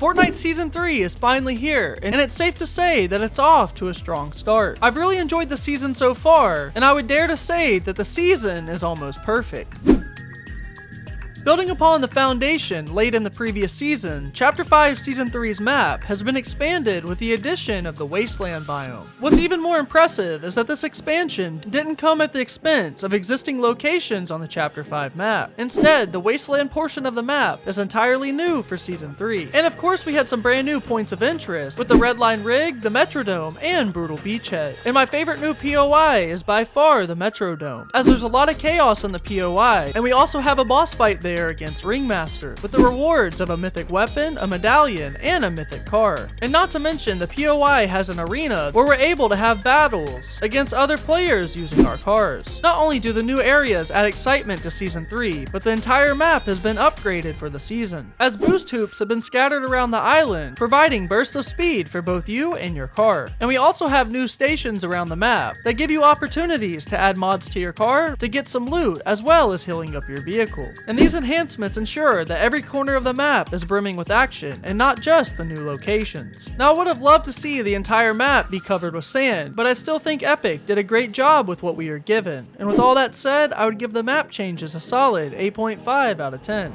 Fortnite Season 3 is finally here, and it's safe to say that it's off to a strong start. I've really enjoyed the season so far, and I would dare to say that the season is almost perfect. Building upon the foundation laid in the previous season, Chapter 5 Season 3's map has been expanded with the addition of the Wasteland biome. What's even more impressive is that this expansion didn't come at the expense of existing locations on the Chapter 5 map. Instead, the Wasteland portion of the map is entirely new for Season 3. And of course we had some brand new points of interest with the Red Line Rig, the Metrodome, and Brutal Beachhead. And my favorite new POI is by far the Metrodome, as there's a lot of chaos in the POI, and we also have a boss fight there against Ringmaster, with the rewards of a mythic weapon, a medallion, and a mythic car. And not to mention, the POI has an arena where we're able to have battles against other players using our cars. Not only do the new areas add excitement to Season 3, but the entire map has been upgraded for the season, as boost hoops have been scattered around the island, providing bursts of speed for both you and your car. And we also have new stations around the map that give you opportunities to add mods to your car to get some loot, as well as healing up your vehicle. And these enhancements ensure that every corner of the map is brimming with action, and not just the new locations. Now, I would have loved to see the entire map be covered with sand, but I still think Epic did a great job with what we are given. And with all that said, I would give the map changes a solid 8.5 out of 10.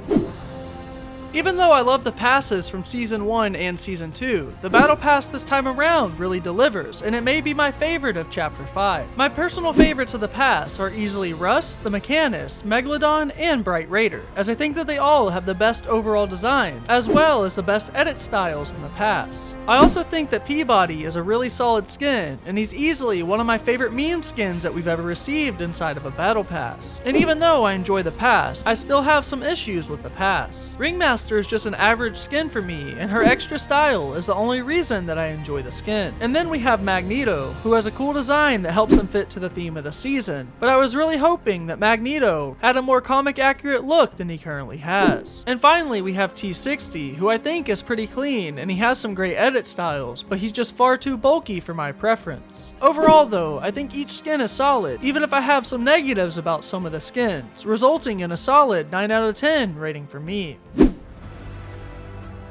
Even though I love the passes from Season 1 and Season 2, the Battle Pass this time around really delivers, and it may be my favorite of Chapter 5. My personal favorites of the pass are easily Rust, the Mechanist, Megalodon, and Bright Raider, as I think that they all have the best overall designs, as well as the best edit styles in the pass. I also think that Peabody is a really solid skin, and he's easily one of my favorite meme skins that we've ever received inside of a Battle Pass. And even though I enjoy the pass, I still have some issues with the pass. Ringmaster is just an average skin for me, and her extra style is the only reason that I enjoy the skin. And then we have Magneto, who has a cool design that helps him fit to the theme of the season, but I was really hoping that Magneto had a more comic accurate look than he currently has. And finally we have T60, who I think is pretty clean, and he has some great edit styles, but he's just far too bulky for my preference. Overall though, I think each skin is solid, even if I have some negatives about some of the skins, resulting in a solid 9 out of 10 rating for me.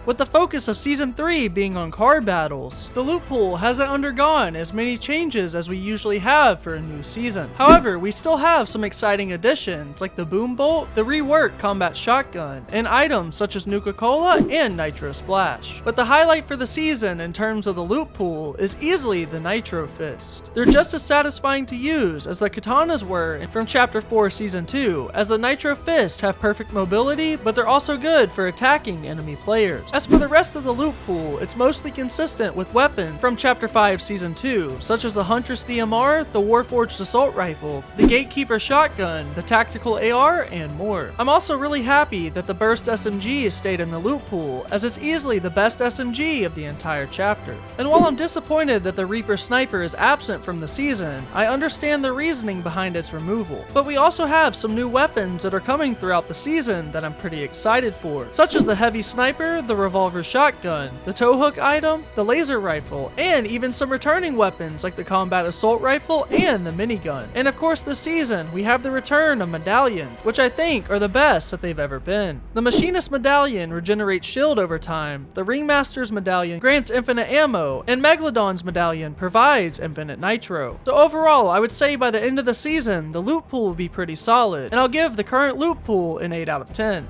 With the focus of Season 3 being on car battles, the loot pool hasn't undergone as many changes as we usually have for a new season. However, we still have some exciting additions like the Boom Bolt, the reworked combat shotgun, and items such as Nuka-Cola and Nitro Splash. But the highlight for the season in terms of the loot pool is easily the Nitro Fist. They're just as satisfying to use as the katanas were from Chapter 4 Season 2, as the Nitro Fist have perfect mobility, but they're also good for attacking enemy players. As for the rest of the loot pool, it's mostly consistent with weapons from Chapter 5 Season 2, such as the Huntress DMR, the Warforged Assault Rifle, the Gatekeeper Shotgun, the Tactical AR, and more. I'm also really happy that the Burst SMG stayed in the loot pool, as it's easily the best SMG of the entire chapter. And while I'm disappointed that the Reaper Sniper is absent from the season, I understand the reasoning behind its removal. But we also have some new weapons that are coming throughout the season that I'm pretty excited for, such as the Heavy Sniper, the Revolver Shotgun, the Towhook item, the Laser Rifle, and even some returning weapons like the Combat Assault Rifle and the Minigun. And of course this season, we have the return of medallions, which I think are the best that they've ever been. The Machinist Medallion regenerates shield over time, the Ringmaster's Medallion grants infinite ammo, and Megalodon's Medallion provides infinite nitro. So overall, I would say by the end of the season, the loot pool will be pretty solid, and I'll give the current loot pool an 8 out of 10.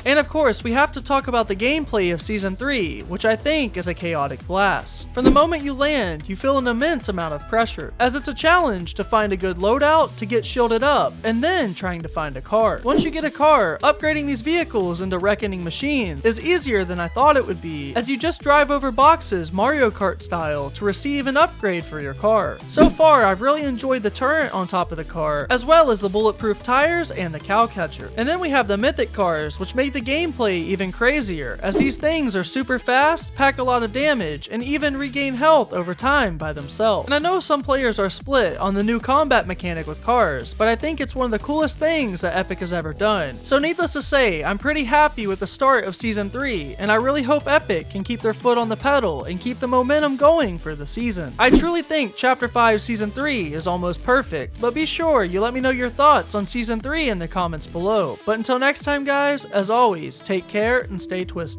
And of course, we have to talk about the gameplay of Season 3, which I think is a chaotic blast. From the moment you land, you feel an immense amount of pressure, as it's a challenge to find a good loadout, to get shielded up, and then trying to find a car. Once you get a car, upgrading these vehicles into reckoning machines is easier than I thought it would be, as you just drive over boxes Mario Kart style to receive an upgrade for your car. So far, I've really enjoyed the turret on top of the car, as well as the bulletproof tires and the cow catcher. And then we have the mythic cars, which make the gameplay even crazier, as these things are super fast, pack a lot of damage, and even regain health over time by themselves. And I know some players are split on the new combat mechanic with cars, but I think it's one of the coolest things that Epic has ever done. So needless to say, I'm pretty happy with the start of Season 3, and I really hope Epic can keep their foot on the pedal and keep the momentum going for the season. I truly think Chapter 5 Season 3 is almost perfect, but be sure you let me know your thoughts on Season 3 in the comments below. But until next time guys, as always, take care and stay twisty.